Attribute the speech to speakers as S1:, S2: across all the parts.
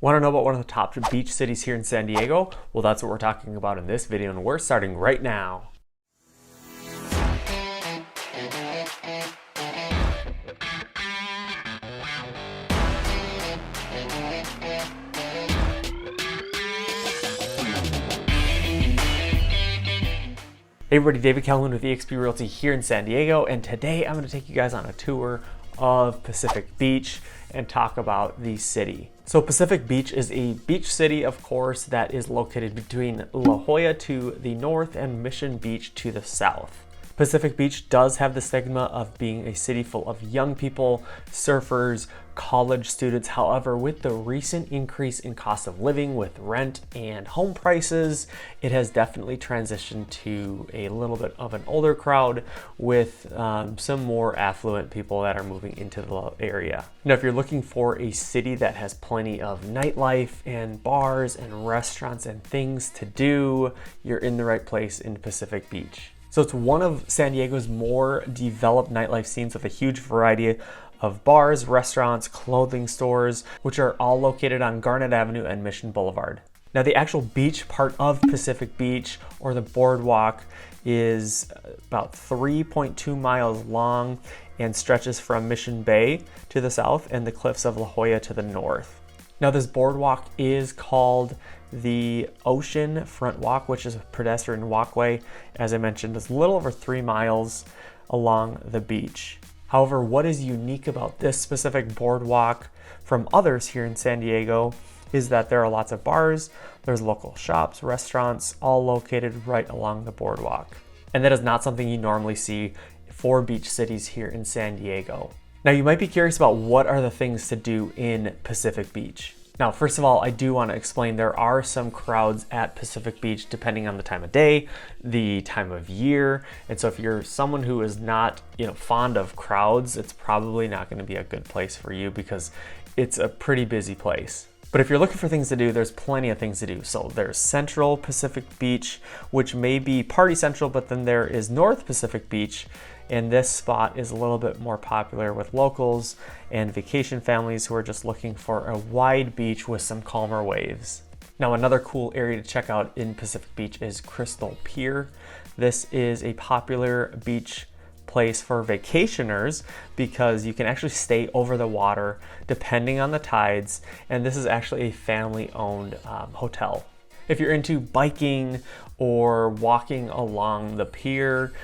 S1: Want to know about one of the top beach cities here in San Diego? Well, that's what we're talking about in this video, and we're starting right now. Hey everybody, David Calhoun with eXp Realty here in San Diego, and today I'm going to take you guys on a tour of Pacific Beach and talk about the city. So Pacific Beach is a beach city, of course, that is located between La Jolla to the north and Mission Beach to the south. Pacific Beach does have the stigma of being a city full of young people, surfers, college students. However, with the recent increase in cost of living with rent and home prices, it has definitely transitioned to a little bit of an older crowd with some more affluent people that are moving into the area. Now, if you're looking for a city that has plenty of nightlife and bars and restaurants and things to do, you're in the right place in Pacific Beach. So it's one of San Diego's more developed nightlife scenes with a huge variety of bars, restaurants, clothing stores, which are all located on Garnet Avenue and Mission Boulevard. Now, the actual beach part of Pacific Beach, or the boardwalk, is about 3.2 miles long and stretches from Mission Bay to the south and the cliffs of La Jolla to the north. Now, this boardwalk is called the Ocean Front Walk, which is a pedestrian walkway. As I mentioned, it's a little over 3 miles along the beach. However, what is unique about this specific boardwalk from others here in San Diego is that there are lots of bars, there's local shops, restaurants, all located right along the boardwalk. And that is not something you normally see for beach cities here in San Diego. Now, you might be curious about what are the things to do in Pacific Beach. Now, first of all, I do want to explain there are some crowds at Pacific Beach depending on the time of day, the time of year. And so if you're someone who is not, fond of crowds, it's probably not going to be a good place for you because it's a pretty busy place. But if you're looking for things to do, there's plenty of things to do. So there's Central Pacific Beach, which may be party central, but then there is North Pacific Beach. And this spot is a little bit more popular with locals and vacation families who are just looking for a wide beach with some calmer waves. Now, another cool area to check out in Pacific Beach is Crystal Pier. This is a popular beach place for vacationers because you can actually stay over the water depending on the tides, and this is actually a family-owned hotel. If you're into biking or walking along the pier,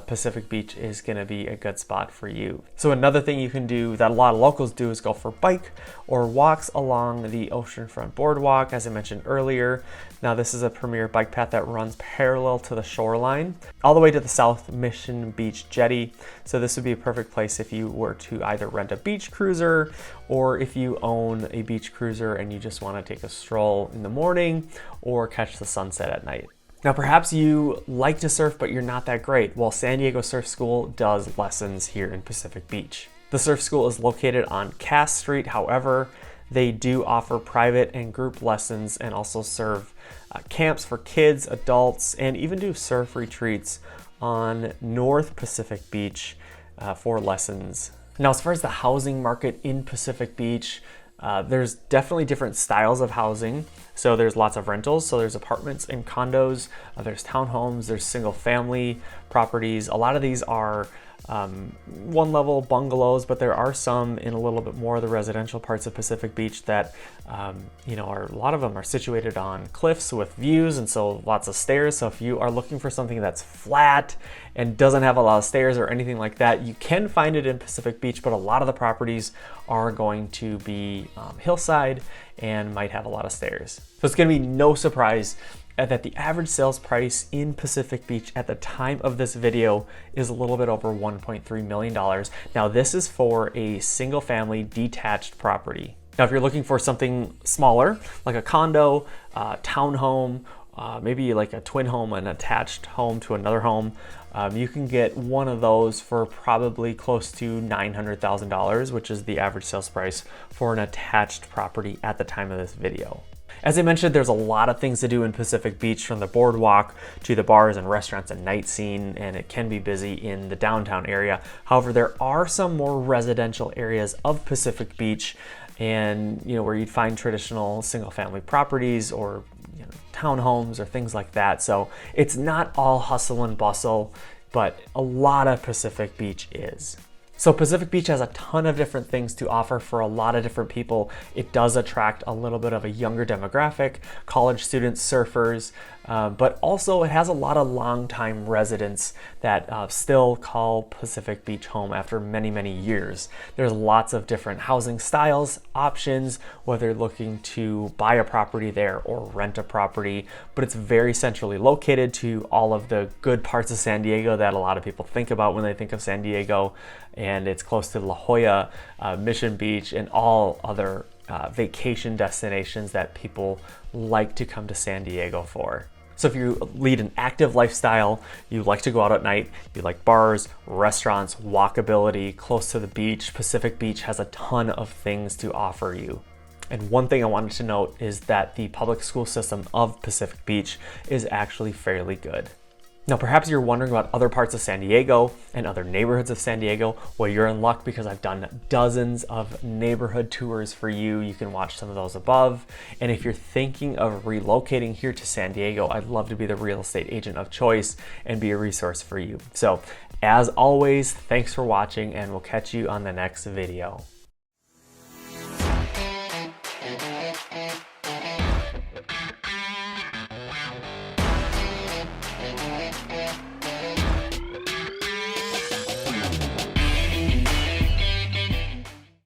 S1: Pacific Beach is going to be a good spot for you. So another thing you can do that a lot of locals do is go for bike or walks along the oceanfront boardwalk, as I mentioned earlier. Now, this is a premier bike path that runs parallel to the shoreline all the way to the South Mission Beach jetty. So this would be a perfect place if you were to either rent a beach cruiser or if you own a beach cruiser and you just want to take a stroll in the morning or catch the sunset at night. Now, perhaps you like to surf, but you're not that great. Well, San Diego Surf School does lessons here in Pacific Beach. The surf school is located on Cass Street. However, they do offer private and group lessons and also serve camps for kids, adults, and even do surf retreats on North Pacific Beach for lessons. Now, as far as the housing market in Pacific Beach, there's definitely different styles of housing. So there's lots of rentals. So there's apartments and condos, there's townhomes, there's single family properties. A lot of these are one level bungalows, but there are some in a little bit more of the residential parts of Pacific Beach that, a lot of them are situated on cliffs with views, and so lots of stairs. So if you are looking for something that's flat and doesn't have a lot of stairs or anything like that, you can find it in Pacific Beach, but a lot of the properties are going to be hillside and might have a lot of stairs. So it's going to be no surprise that the average sales price in Pacific Beach at the time of this video is a little bit over $1.3 million. Now, this is for a single family detached property. Now, if you're looking for something smaller, like a condo, townhome, maybe like a twin home, an attached home to another home, you can get one of those for probably close to $900,000, which is the average sales price for an attached property at the time of this video. As I mentioned, there's a lot of things to do in Pacific Beach, from the boardwalk to the bars and restaurants and night scene, and it can be busy in the downtown area. However, there are some more residential areas of Pacific Beach and where you'd find traditional single family properties or townhomes or things like that. So it's not all hustle and bustle, but a lot of Pacific Beach is. So Pacific Beach has a ton of different things to offer for a lot of different people. It does attract a little bit of a younger demographic, college students, surfers, but also it has a lot of longtime residents that still call Pacific Beach home after many, many years. There's lots of different housing styles, options, whether you're looking to buy a property there or rent a property, but it's very centrally located to all of the good parts of San Diego that a lot of people think about when they think of San Diego. And it's close to La Jolla, Mission Beach, and all other vacation destinations that people like to come to San Diego for. So if you lead an active lifestyle, you like to go out at night, you like bars, restaurants, walkability, close to the beach, Pacific Beach has a ton of things to offer you. And one thing I wanted to note is that the public school system of Pacific Beach is actually fairly good. Now, perhaps you're wondering about other parts of San Diego and other neighborhoods of San Diego. Well, you're in luck because I've done dozens of neighborhood tours for you. You can watch some of those above. And if you're thinking of relocating here to San Diego, I'd love to be the real estate agent of choice and be a resource for you. So, as always, thanks for watching, and we'll catch you on the next video.